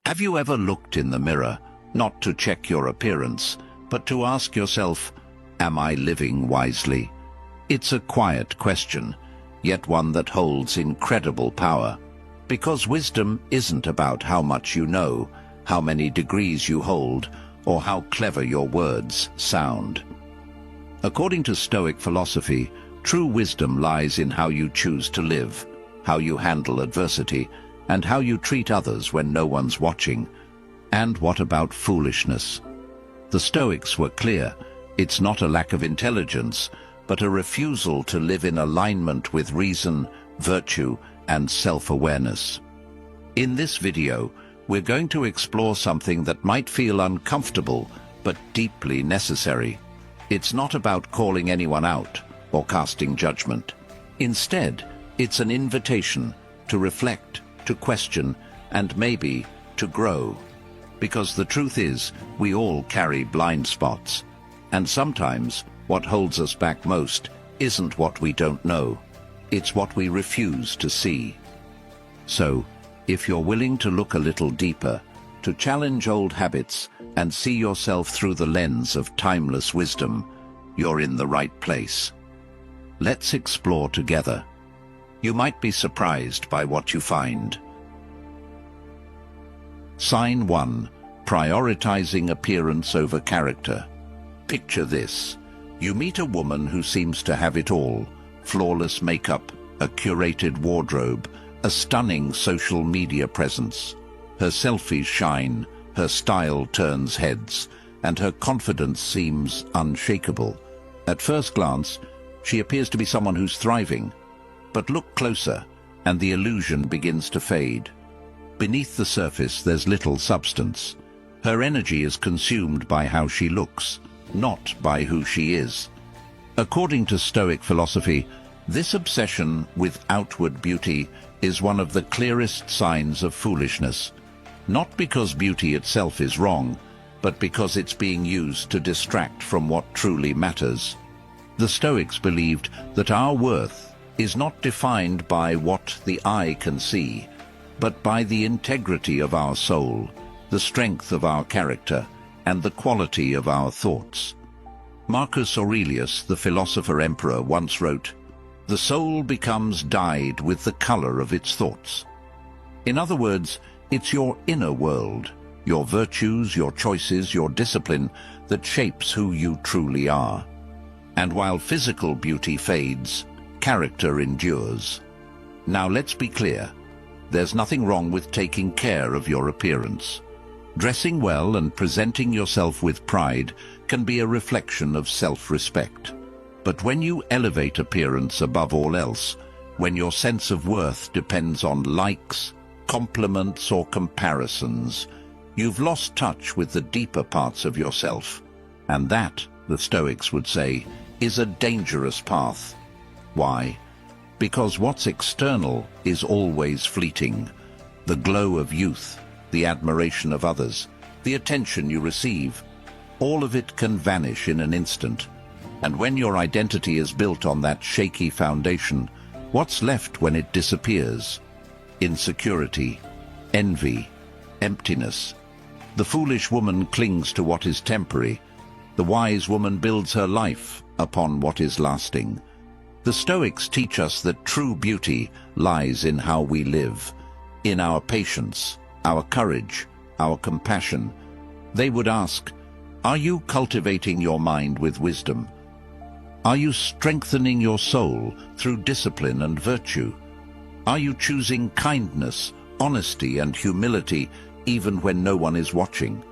Have you ever looked in the mirror, not to check your appearance, but to ask yourself, am I living wisely? It's a quiet question, yet one that holds incredible power. Because wisdom isn't about how much you know, how many degrees you hold, or how clever your words sound. According to Stoic philosophy, true wisdom lies in how you choose to live, how you handle adversity, and how you treat others when no one's watching. And what about foolishness? The Stoics were clear. It's not a lack of intelligence, but a refusal to live in alignment with reason, virtue, and self-awareness. In this video, we're going to explore something that might feel uncomfortable, but deeply necessary. It's not about calling anyone out or casting judgment. Instead, it's an invitation to reflect, to question, and maybe to grow. Because the truth is, we all carry blind spots. And sometimes, what holds us back most isn't what we don't know. It's what we refuse to see. So, if you're willing to look a little deeper, to challenge old habits and see yourself through the lens of timeless wisdom, you're in the right place. Let's explore together. You might be surprised by what you find. Sign 1. Prioritizing appearance over character. Picture this. You meet a woman who seems to have it all. Flawless makeup, a curated wardrobe, a stunning social media presence. Her selfies shine, her style turns heads, and her confidence seems unshakable. At first glance, she appears to be someone who's thriving. But look closer, and the illusion begins to fade. Beneath the surface, there's little substance. Her energy is consumed by how she looks, not by who she is. According to Stoic philosophy, this obsession with outward beauty is one of the clearest signs of foolishness. Not because beauty itself is wrong, but because it's being used to distract from what truly matters. The Stoics believed that our worth is not defined by what the eye can see, but by the integrity of our soul, the strength of our character, and the quality of our thoughts. Marcus Aurelius, the philosopher-emperor, once wrote, "The soul becomes dyed with the color of its thoughts." In other words, it's your inner world, your virtues, your choices, your discipline, that shapes who you truly are. And while physical beauty fades, character endures. Now let's be clear. There's nothing wrong with taking care of your appearance. Dressing well and presenting yourself with pride can be a reflection of self-respect. But when you elevate appearance above all else, when your sense of worth depends on likes, compliments, or comparisons, you've lost touch with the deeper parts of yourself. And that, the Stoics would say, is a dangerous path. Why? Because what's external is always fleeting. The glow of youth, the admiration of others, the attention you receive, all of it can vanish in an instant. And when your identity is built on that shaky foundation, what's left when it disappears? Insecurity, envy, emptiness. The foolish woman clings to what is temporary. The wise woman builds her life upon what is lasting. The Stoics teach us that true beauty lies in how we live, in our patience, our courage, our compassion. They would ask, are you cultivating your mind with wisdom? Are you strengthening your soul through discipline and virtue? Are you choosing kindness, honesty, and humility even when no one is watching?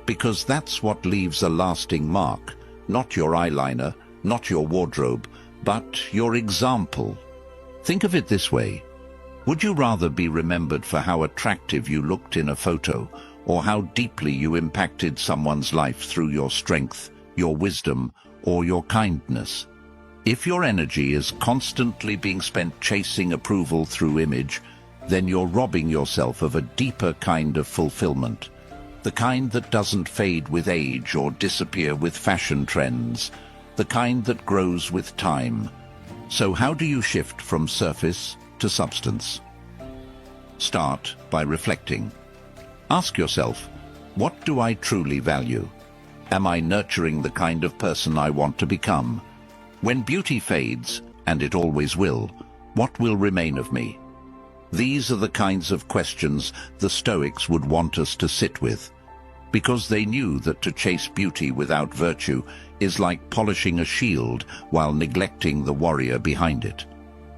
Because that's what leaves a lasting mark, not your eyeliner, not your wardrobe, but your example. Think of it this way. Would you rather be remembered for how attractive you looked in a photo, or how deeply you impacted someone's life through your strength, your wisdom, or your kindness? If your energy is constantly being spent chasing approval through image, then you're robbing yourself of a deeper kind of fulfillment, the kind that doesn't fade with age or disappear with fashion trends, the kind that grows with time. So how do you shift from surface to substance? Start by reflecting. Ask yourself, what do I truly value? Am I nurturing the kind of person I want to become? When beauty fades, and it always will, what will remain of me? These are the kinds of questions the Stoics would want us to sit with, because they knew that to chase beauty without virtue is like polishing a shield while neglecting the warrior behind it.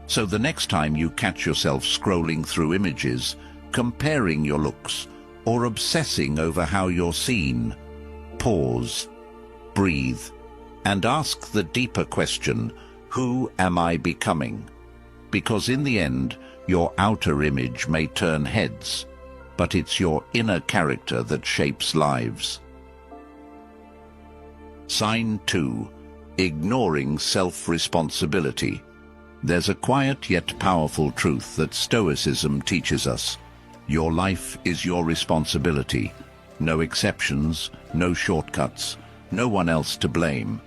So the next time you catch yourself scrolling through images, comparing your looks, or obsessing over how you're seen, pause, breathe, and ask the deeper question, who am I becoming? Because in the end, your outer image may turn heads, but it's your inner character that shapes lives. Sign 2. Ignoring self-responsibility. There's a quiet yet powerful truth that Stoicism teaches us. Your life is your responsibility. No exceptions, no shortcuts, no one else to blame.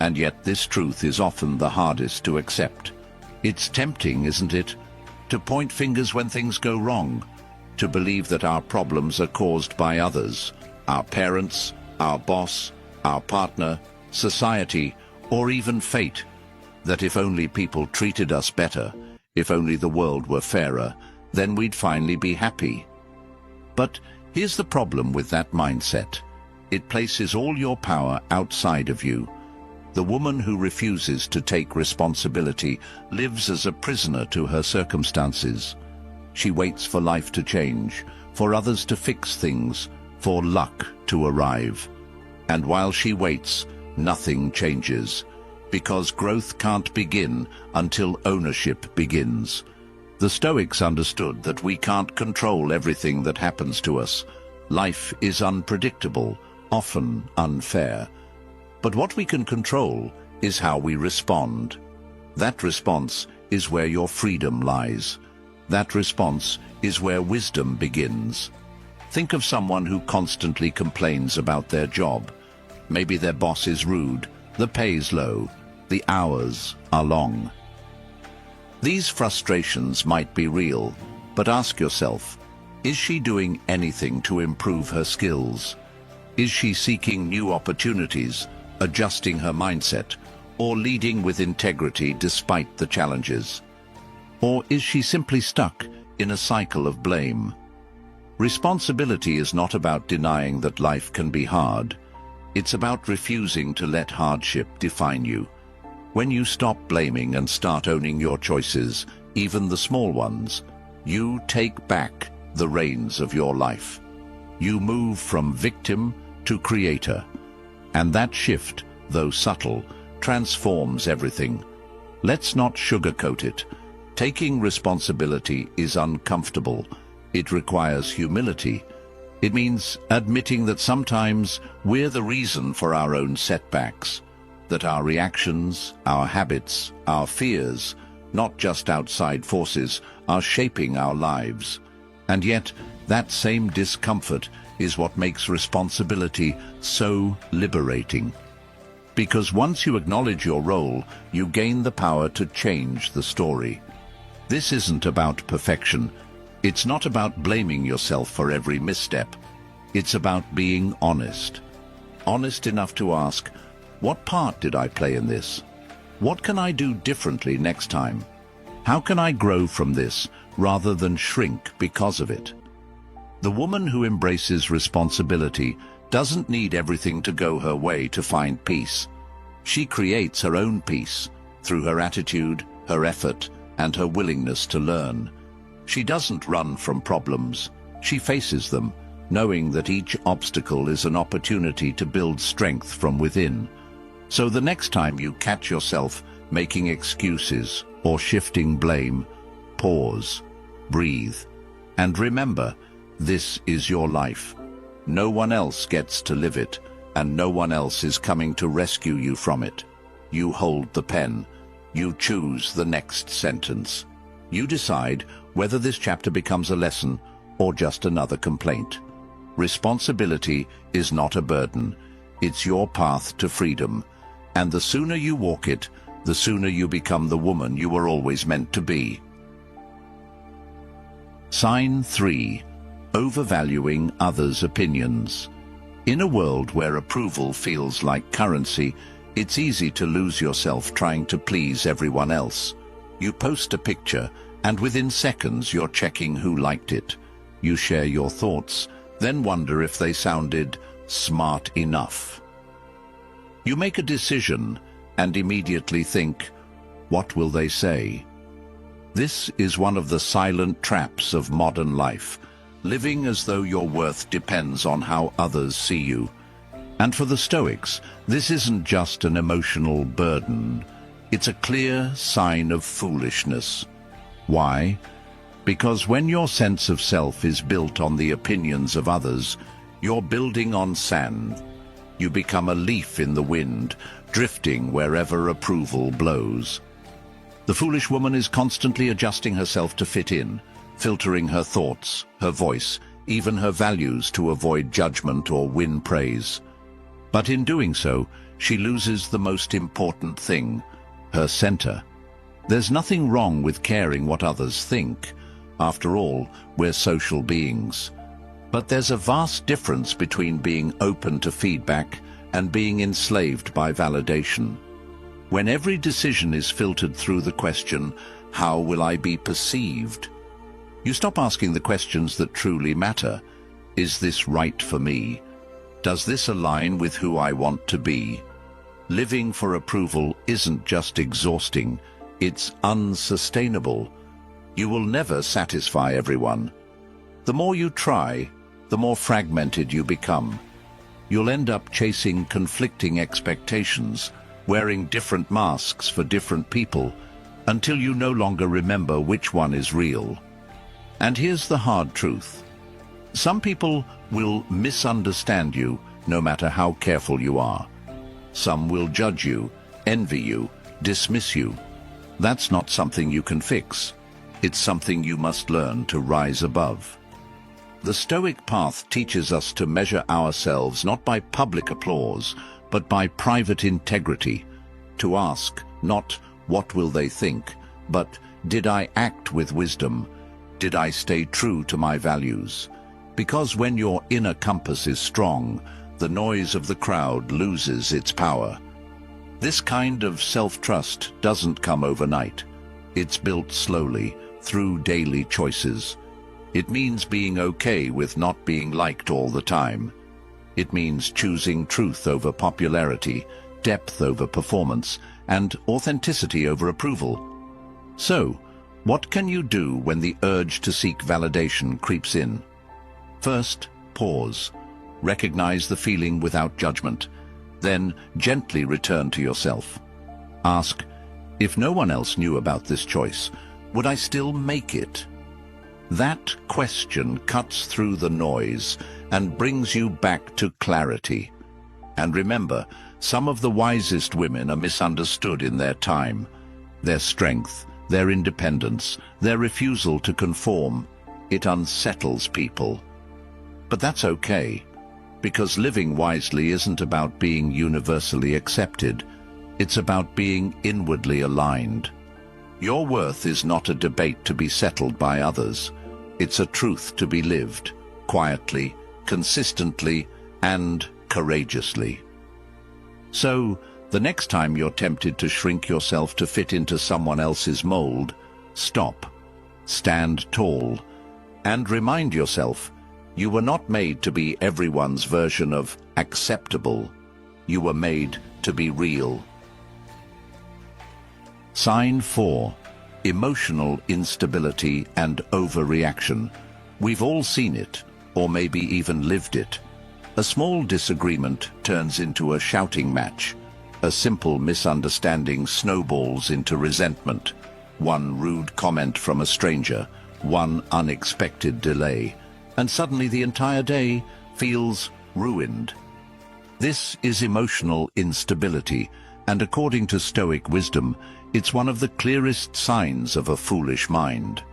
And yet this truth is often the hardest to accept. It's tempting, isn't it, to point fingers when things go wrong, to believe that our problems are caused by others, our parents, our boss, our partner, society, or even fate, that if only people treated us better, if only the world were fairer, then we'd finally be happy. But here's the problem with that mindset. It places all your power outside of you. The woman who refuses to take responsibility lives as a prisoner to her circumstances. She waits for life to change, for others to fix things, for luck to arrive. And while she waits, nothing changes, because growth can't begin until ownership begins. The Stoics understood that we can't control everything that happens to us. Life is unpredictable, often unfair. But what we can control is how we respond. That response is where your freedom lies. That response is where wisdom begins. Think of someone who constantly complains about their job. Maybe their boss is rude, the pay's low, the hours are long. These frustrations might be real, but ask yourself, is she doing anything to improve her skills? Is she seeking new opportunities, adjusting her mindset, or leading with integrity despite the challenges? Or is she simply stuck in a cycle of blame? Responsibility is not about denying that life can be hard. It's about refusing to let hardship define you. When you stop blaming and start owning your choices, even the small ones, you take back the reins of your life. You move from victim to creator. And that shift, though subtle, transforms everything. Let's not sugarcoat it. Taking responsibility is uncomfortable. It requires humility. It means admitting that sometimes we're the reason for our own setbacks, that our reactions, our habits, our fears, not just outside forces, are shaping our lives. And yet, that same discomfort is what makes responsibility so liberating. Because once you acknowledge your role, you gain the power to change the story. This isn't about perfection. It's not about blaming yourself for every misstep. It's about being honest. Honest enough to ask, what part did I play in this? What can I do differently next time? How can I grow from this rather than shrink because of it? The woman who embraces responsibility doesn't need everything to go her way to find peace. She creates her own peace through her attitude, her effort, and her willingness to learn. She doesn't run from problems. She faces them, knowing that each obstacle is an opportunity to build strength from within. So the next time you catch yourself making excuses or shifting blame, pause, breathe, and remember, this is your life. No one else gets to live it, and no one else is coming to rescue you from it. You hold the pen. You choose the next sentence. You decide whether this chapter becomes a lesson or just another complaint. Responsibility is not a burden. It's your path to freedom. And the sooner you walk it, the sooner you become the woman you were always meant to be. Sign 3. Overvaluing others' opinions. In a world where approval feels like currency, it's easy to lose yourself trying to please everyone else. You post a picture, and within seconds you're checking who liked it. You share your thoughts, then wonder if they sounded smart enough. You make a decision and immediately think, what will they say? This is one of the silent traps of modern life, living as though your worth depends on how others see you. And for the Stoics, this isn't just an emotional burden, it's a clear sign of foolishness. Why? Because when your sense of self is built on the opinions of others, you're building on sand. You become a leaf in the wind, drifting wherever approval blows. The foolish woman is constantly adjusting herself to fit in, filtering her thoughts, her voice, even her values to avoid judgment or win praise. But in doing so, she loses the most important thing, her center. There's nothing wrong with caring what others think. After all, we're social beings. But there's a vast difference between being open to feedback and being enslaved by validation. When every decision is filtered through the question, how will I be perceived? You stop asking the questions that truly matter. Is this right for me? Does this align with who I want to be? Living for approval isn't just exhausting, it's unsustainable. You will never satisfy everyone. The more you try, the more fragmented you become. You'll end up chasing conflicting expectations, wearing different masks for different people, until you no longer remember which one is real. And here's the hard truth. Some people will misunderstand you no matter how careful you are. Some will judge you, envy you, dismiss you. That's not something you can fix. It's something you must learn to rise above. The Stoic path teaches us to measure ourselves not by public applause, but by private integrity. To ask, not what will they think, but did I act with wisdom? Did I stay true to my values? Because when your inner compass is strong, the noise of the crowd loses its power. This kind of self-trust doesn't come overnight. It's built slowly, through daily choices. It means being okay with not being liked all the time. It means choosing truth over popularity, depth over performance, and authenticity over approval. So, what can you do when the urge to seek validation creeps in? First, pause. Recognize the feeling without judgment. Then, gently return to yourself. Ask, if no one else knew about this choice, would I still make it? That question cuts through the noise and brings you back to clarity. And remember, some of the wisest women are misunderstood in their time. Their strength, their independence, their refusal to conform, it unsettles people. But that's okay, because living wisely isn't about being universally accepted. It's about being inwardly aligned. Your worth is not a debate to be settled by others. It's a truth to be lived, quietly, consistently, and courageously. So, the next time you're tempted to shrink yourself to fit into someone else's mold, stop, stand tall, and remind yourself, you were not made to be everyone's version of acceptable. You were made to be real. Sign 4. Emotional instability and overreaction. We've all seen it, or maybe even lived it. A small disagreement turns into a shouting match. A simple misunderstanding snowballs into resentment. One rude comment from a stranger, one unexpected delay, and suddenly the entire day feels ruined. This is emotional instability, and according to Stoic wisdom, it's one of the clearest signs of a foolish mind.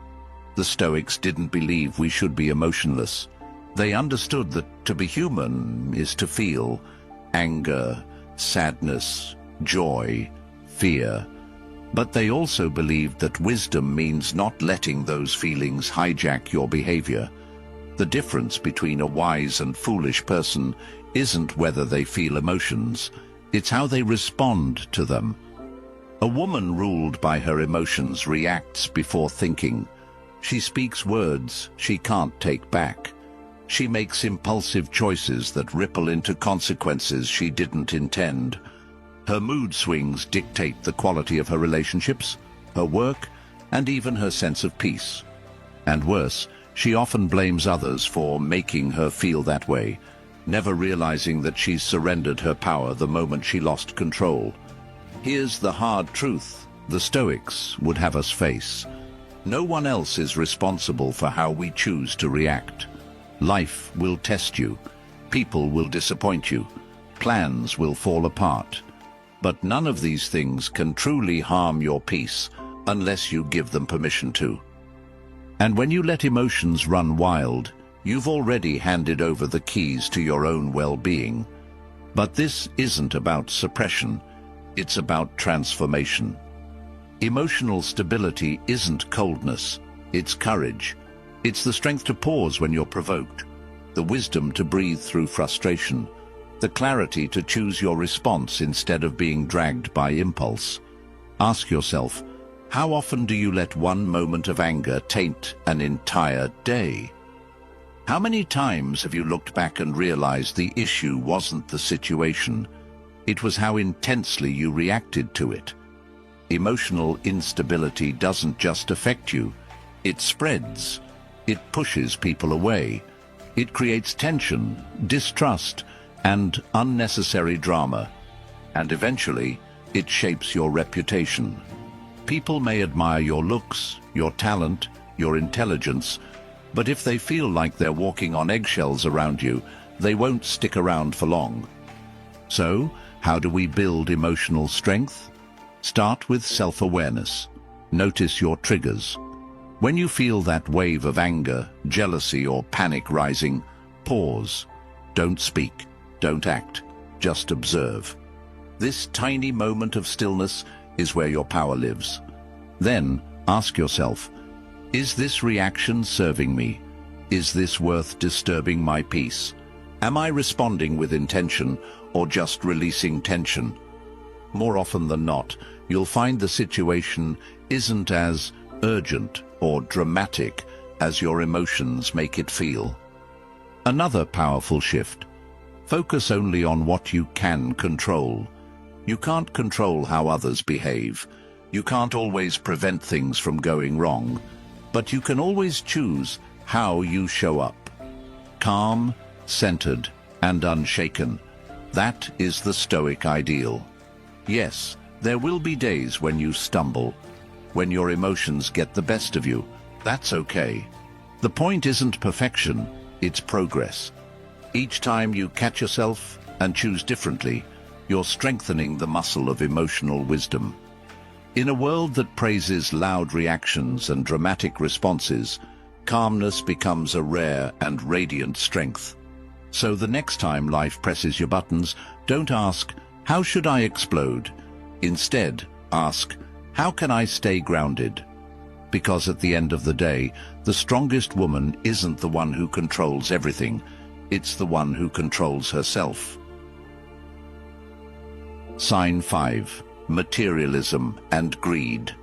The Stoics didn't believe we should be emotionless. They understood that to be human is to feel anger, sadness, joy, fear. But they also believed that wisdom means not letting those feelings hijack your behavior. The difference between a wise and foolish person isn't whether they feel emotions, it's how they respond to them. A woman ruled by her emotions reacts before thinking. She speaks words she can't take back. She makes impulsive choices that ripple into consequences she didn't intend. Her mood swings dictate the quality of her relationships, her work, and even her sense of peace. And worse, she often blames others for making her feel that way, never realizing that she's surrendered her power the moment she lost control. Here's the hard truth the Stoics would have us face. No one else is responsible for how we choose to react. Life will test you, people will disappoint you, plans will fall apart. But none of these things can truly harm your peace unless you give them permission to. And when you let emotions run wild, you've already handed over the keys to your own well-being. But this isn't about suppression, it's about transformation. Emotional stability isn't coldness, it's courage. It's the strength to pause when you're provoked, the wisdom to breathe through frustration, the clarity to choose your response instead of being dragged by impulse. Ask yourself, how often do you let one moment of anger taint an entire day? How many times have you looked back and realized the issue wasn't the situation? It was how intensely you reacted to it. Emotional instability doesn't just affect you, it spreads. It pushes people away. It creates tension, distrust, and unnecessary drama. And eventually, it shapes your reputation. People may admire your looks, your talent, your intelligence, but if they feel like they're walking on eggshells around you, they won't stick around for long. So, how do we build emotional strength? Start with self-awareness. Notice your triggers. When you feel that wave of anger, jealousy, or panic rising, pause. Don't speak, don't act, just observe. This tiny moment of stillness is where your power lives. Then, ask yourself, is this reaction serving me? Is this worth disturbing my peace? Am I responding with intention or just releasing tension? More often than not, you'll find the situation isn't as urgent or dramatic as your emotions make it feel. Another powerful shift. Focus only on what you can control. You can't control how others behave. You can't always prevent things from going wrong, but you can always choose how you show up. Calm, centered, and unshaken. That is the Stoic ideal. Yes, there will be days when you stumble, when your emotions get the best of you. That's okay. The point isn't perfection, it's progress. Each time you catch yourself and choose differently, you're strengthening the muscle of emotional wisdom. In a world that praises loud reactions and dramatic responses, calmness becomes a rare and radiant strength. So the next time life presses your buttons, don't ask, how should I explode? Instead, ask, how can I stay grounded? Because at the end of the day, the strongest woman isn't the one who controls everything, it's the one who controls herself. Sign 5. Materialism and greed.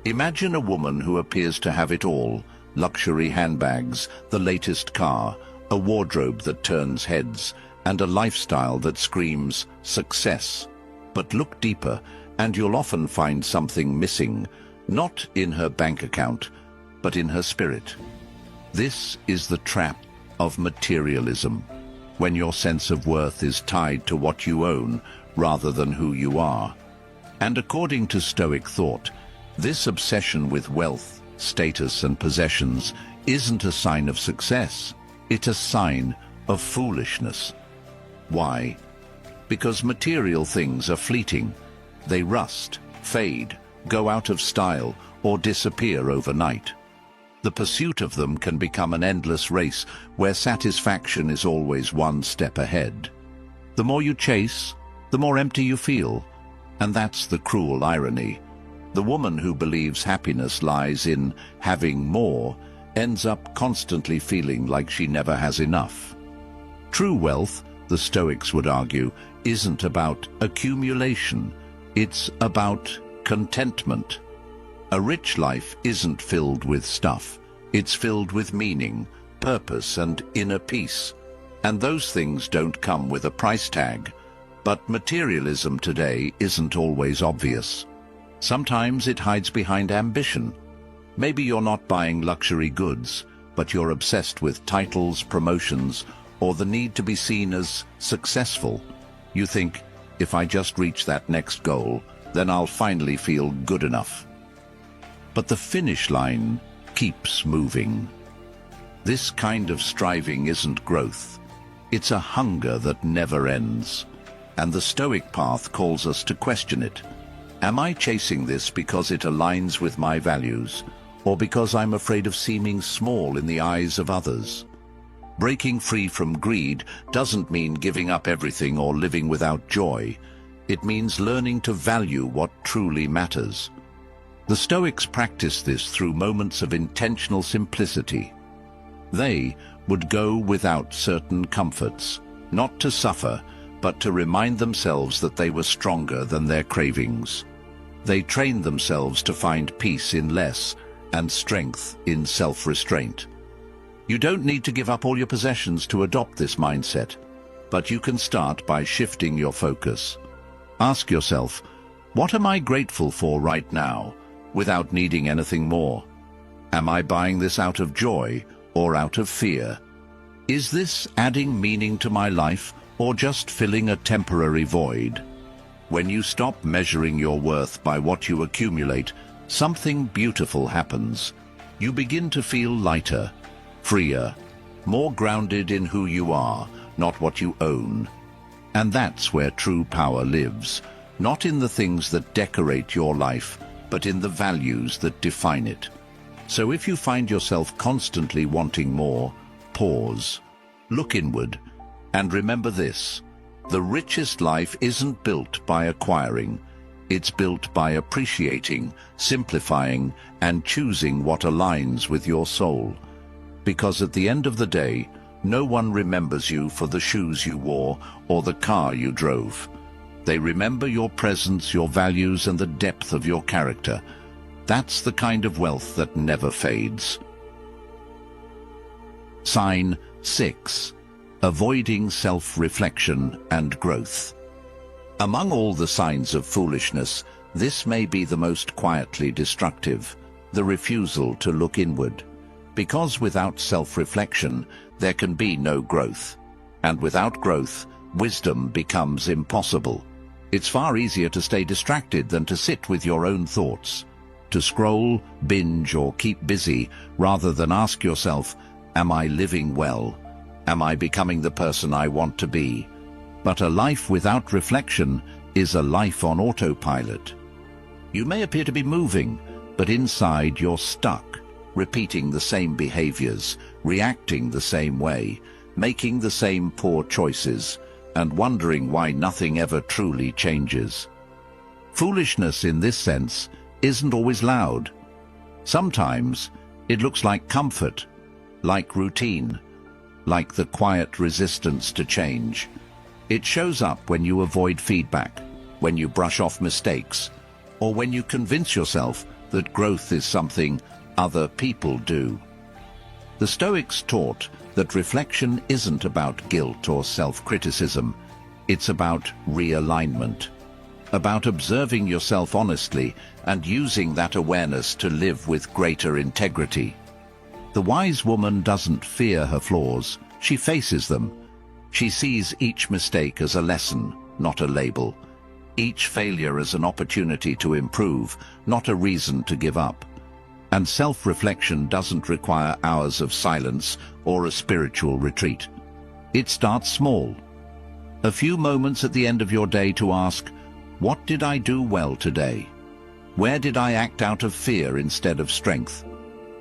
Imagine a woman who appears to have it all: luxury handbags, the latest car, a wardrobe that turns heads, and a lifestyle that screams success. But look deeper, and you'll often find something missing, not in her bank account, but in her spirit. This is the trap of materialism, when your sense of worth is tied to what you own rather than who you are. And according to Stoic thought, this obsession with wealth, status, and possessions isn't a sign of success, it's a sign of foolishness. Why? Because material things are fleeting. They rust, fade, go out of style, or disappear overnight. The pursuit of them can become an endless race where satisfaction is always one step ahead. The more you chase, the more empty you feel. And that's the cruel irony. The woman who believes happiness lies in having more ends up constantly feeling like she never has enough. True wealth, the Stoics would argue, isn't about accumulation, it's about contentment. A rich life isn't filled with stuff, it's filled with meaning, purpose, and inner peace. And those things don't come with a price tag. But materialism today isn't always obvious. Sometimes it hides behind ambition. Maybe you're not buying luxury goods, but you're obsessed with titles, promotions, or the need to be seen as successful. You think, if I just reach that next goal, then I'll finally feel good enough. But the finish line keeps moving. This kind of striving isn't growth. It's a hunger that never ends. And the Stoic path calls us to question it. Am I chasing this because it aligns with my values, or because I'm afraid of seeming small in the eyes of others? Breaking free from greed doesn't mean giving up everything or living without joy. It means learning to value what truly matters. The Stoics practiced this through moments of intentional simplicity. They would go without certain comforts, not to suffer, but to remind themselves that they were stronger than their cravings. They trained themselves to find peace in less and strength in self-restraint. You don't need to give up all your possessions to adopt this mindset, but you can start by shifting your focus. Ask yourself, what am I grateful for right now, without needing anything more? Am I buying this out of joy or out of fear? Is this adding meaning to my life or just filling a temporary void? When you stop measuring your worth by what you accumulate, something beautiful happens. You begin to feel lighter, freer, more grounded in who you are, not what you own. And that's where true power lives, not in the things that decorate your life, but in the values that define it. So if you find yourself constantly wanting more, pause, look inward, and remember this: the richest life isn't built by acquiring, it's built by appreciating, simplifying, and choosing what aligns with your soul. Because at the end of the day, no one remembers you for the shoes you wore or the car you drove. They remember your presence, your values, and the depth of your character. That's the kind of wealth that never fades. Sign 6. Avoiding self-reflection and growth. Among all the signs of foolishness, this may be the most quietly destructive: the refusal to look inward. Because without self-reflection, there can be no growth. And without growth, wisdom becomes impossible. It's far easier to stay distracted than to sit with your own thoughts, to scroll, binge, or keep busy, rather than ask yourself, am I living well? Am I becoming the person I want to be? But a life without reflection is a life on autopilot. You may appear to be moving, but inside you're stuck, repeating the same behaviors, reacting the same way, making the same poor choices, and wondering why nothing ever truly changes. Foolishness in this sense isn't always loud. Sometimes it looks like comfort, like routine, like the quiet resistance to change. It shows up when you avoid feedback, when you brush off mistakes, or when you convince yourself that growth is something other people do. The Stoics taught that reflection isn't about guilt or self-criticism. It's about realignment, about observing yourself honestly and using that awareness to live with greater integrity. The wise woman doesn't fear her flaws, she faces them. She sees each mistake as a lesson, not a label. Each failure as an opportunity to improve, not a reason to give up. And self-reflection doesn't require hours of silence or a spiritual retreat. It starts small. A few moments at the end of your day to ask, what did I do well today? Where did I act out of fear instead of strength?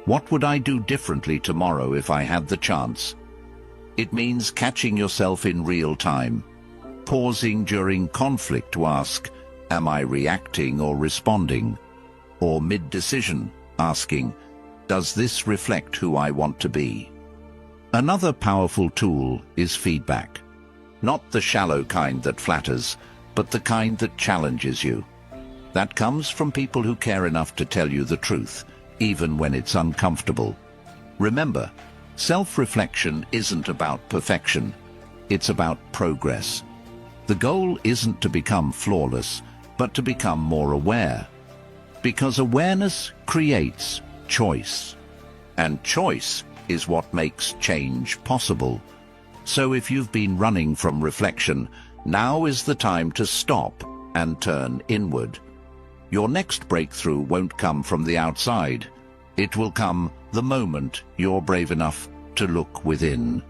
What would I do differently tomorrow if I had the chance? It means catching yourself in real time, pausing during conflict to ask, am I reacting or responding? Or mid-decision, asking, Does this reflect who I want to be? Another powerful tool is feedback. Not the shallow kind that flatters, but the kind that challenges you. That comes from people who care enough to tell you the truth, even when it's uncomfortable. Remember, self-reflection isn't about perfection. It's about progress. The goal isn't to become flawless, but to become more aware. Because awareness creates choice. And choice is what makes change possible. So if you've been running from reflection, now is the time to stop and turn inward. Your next breakthrough won't come from the outside. It will come the moment you're brave enough to look within.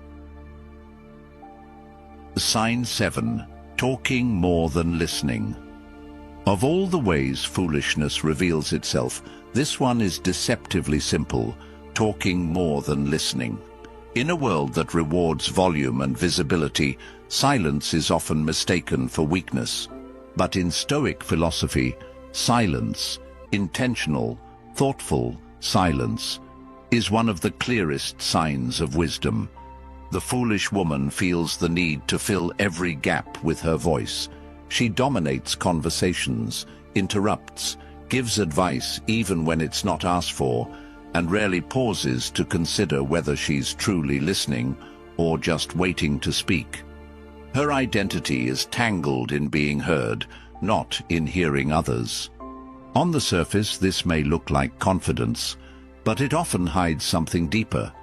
Sign 7. Talking more than listening. Of all the ways foolishness reveals itself, this one is deceptively simple: talking more than listening. In a world that rewards volume and visibility, silence is often mistaken for weakness. But in Stoic philosophy, silence, intentional, thoughtful silence, is one of the clearest signs of wisdom. The foolish woman feels the need to fill every gap with her voice. She dominates conversations, interrupts, gives advice even when it's not asked for, and rarely pauses to consider whether she's truly listening or just waiting to speak. Her identity is tangled in being heard, not in hearing others. On the surface, this may look like confidence, but it often hides something deeper: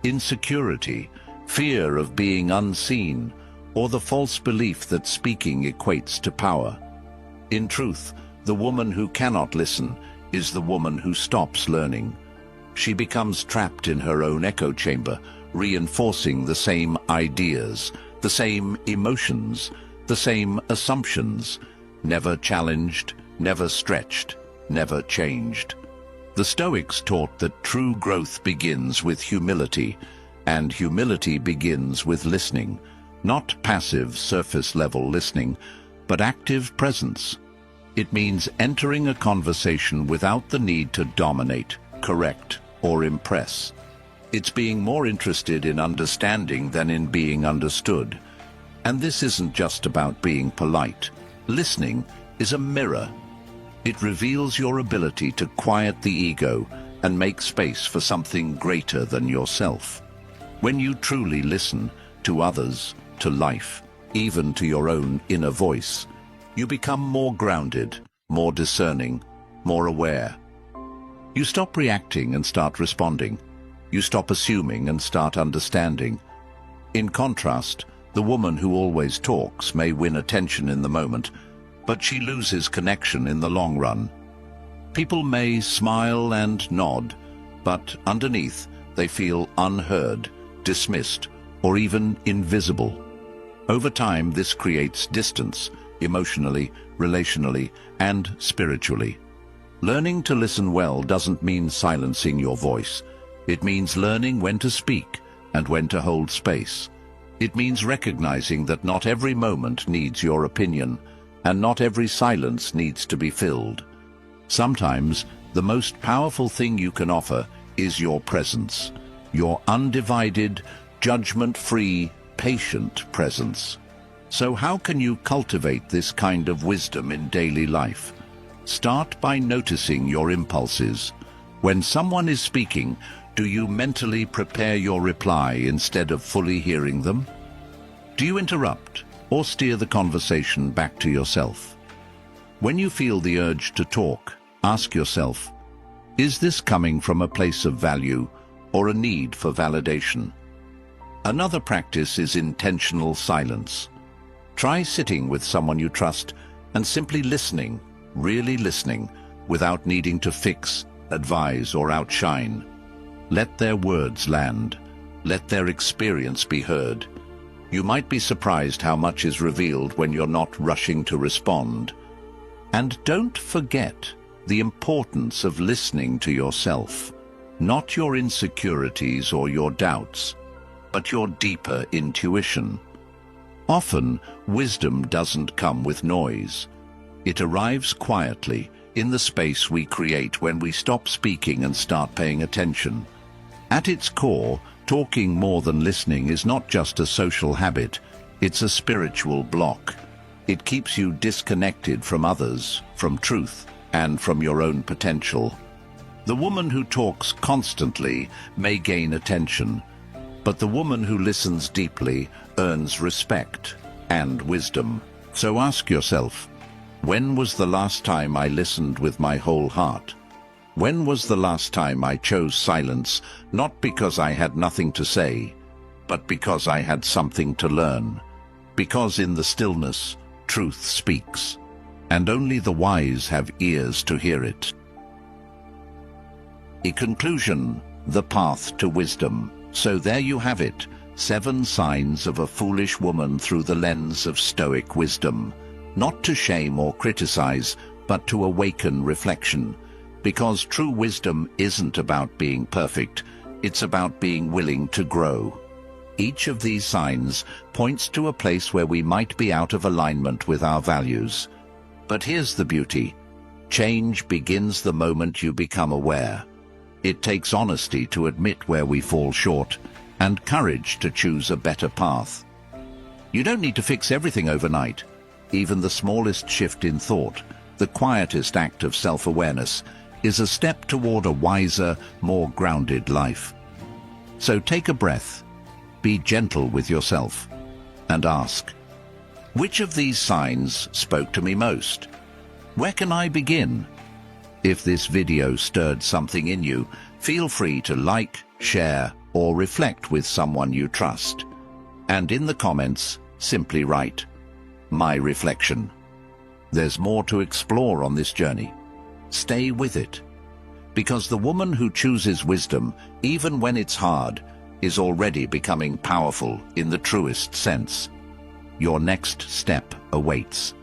insecurity, fear of being unseen, or the false belief that speaking equates to power. In truth, the woman who cannot listen is the woman who stops learning. She becomes trapped in her own echo chamber, reinforcing the same ideas, the same emotions, the same assumptions, never challenged, never stretched, never changed. The Stoics taught that true growth begins with humility, and humility begins with listening, not passive surface-level listening, but active presence. It means entering a conversation without the need to dominate, correct, or impress. It's being more interested in understanding than in being understood. And this isn't just about being polite. Listening is a mirror. It reveals your ability to quiet the ego and make space for something greater than yourself. When you truly listen to others, to life, even to your own inner voice, you become more grounded, more discerning, more aware. You stop reacting and start responding. You stop assuming and start understanding. In contrast, the woman who always talks may win attention in the moment, but she loses connection in the long run. People may smile and nod, but underneath they feel unheard, dismissed, or even invisible. Over time, this creates distance, emotionally, relationally, and spiritually. Learning to listen well doesn't mean silencing your voice. It means learning when to speak and when to hold space. It means recognizing that not every moment needs your opinion, and not every silence needs to be filled. Sometimes, the most powerful thing you can offer is your presence, your undivided, judgment-free, patient presence. So how can you cultivate this kind of wisdom in daily life? Start by noticing your impulses. When someone is speaking, do you mentally prepare your reply instead of fully hearing them? Do you interrupt or steer the conversation back to yourself? When you feel the urge to talk, ask yourself, is this coming from a place of value or a need for validation? Another practice is intentional silence. Try sitting with someone you trust and simply listening, really listening, without needing to fix, advise, or outshine. Let their words land. Let their experience be heard. You might be surprised how much is revealed when you're not rushing to respond. And don't forget the importance of listening to yourself, not your insecurities or your doubts, but your deeper intuition. Often, wisdom doesn't come with noise. It arrives quietly, in the space we create when we stop speaking and start paying attention. At its core, talking more than listening is not just a social habit, it's a spiritual block. It keeps you disconnected from others, from truth, and from your own potential. The woman who talks constantly may gain attention, but the woman who listens deeply earns respect and wisdom. So ask yourself, when was the last time I listened with my whole heart? When was the last time I chose silence, not because I had nothing to say, but because I had something to learn? Because in the stillness, truth speaks, and only the wise have ears to hear it. In conclusion, the path to wisdom. So there you have it, 7 signs of a foolish woman through the lens of Stoic wisdom. Not to shame or criticize, but to awaken reflection. Because true wisdom isn't about being perfect, it's about being willing to grow. Each of these signs points to a place where we might be out of alignment with our values. But here's the beauty. Change begins the moment you become aware. It takes honesty to admit where we fall short, and courage to choose a better path. You don't need to fix everything overnight. Even the smallest shift in thought, the quietest act of self-awareness, is a step toward a wiser, more grounded life. So take a breath, be gentle with yourself, and ask, which of these signs spoke to me most? Where can I begin? If this video stirred something in you, feel free to like, share, or reflect with someone you trust. And in the comments, simply write, "My reflection." There's more to explore on this journey. Stay with it. Because the woman who chooses wisdom, even when it's hard, is already becoming powerful in the truest sense. Your next step awaits.